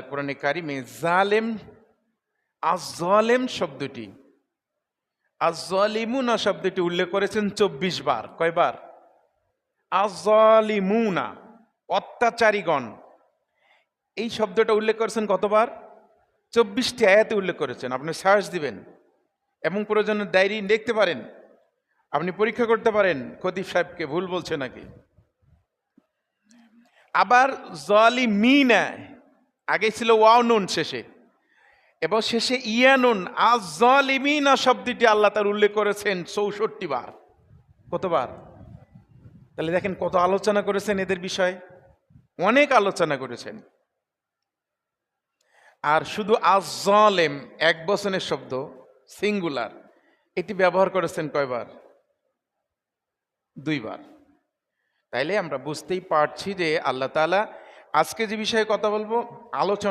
কোরআনে কারিমে জালেম আজ-জালেম শব্দটি, আজ-জালিমুনা শব্দটি উল্লেখ করেছেন 24 বার। কয়বার? আজ-জালিমুনা, অত্যাচারীগণ। এই শব্দটা উল্লেখ করেছেন কতবার? 24টি আয়াতে উল্লেখ করেছেন। আপনি সার্চ দিবেন এবং প্রয়োজনে ডায়েরি দেখতে পারেন, আপনি পরীক্ষা করতে পারেন খতিব সাহেবকে ভুল বলছে নাকি। আবার জালিমিনা, আগে ছিল ওয়াও নুন শেষে, এবং শেষে ইয়ানুন। আজ-জালিমিনা শব্দটি আল্লাহ তাআলা উল্লেখ করেছেন 64 বার। কতবার? তাহলে দেখেন কত আলোচনা করেছেন এদের বিষয়ে, অনেক আলোচনা করেছেন। আর শুধু আজ-জালেম এক বচনের শব্দ, সিঙ্গুলার, এটি ব্যবহার করেছেন কয়বার? 2 বার। তাইলে আমরা বুঝতেই পারছি যে আল্লাহ তাআলা আজকে যে বিষয়ে কথা বলবো, আলোচনা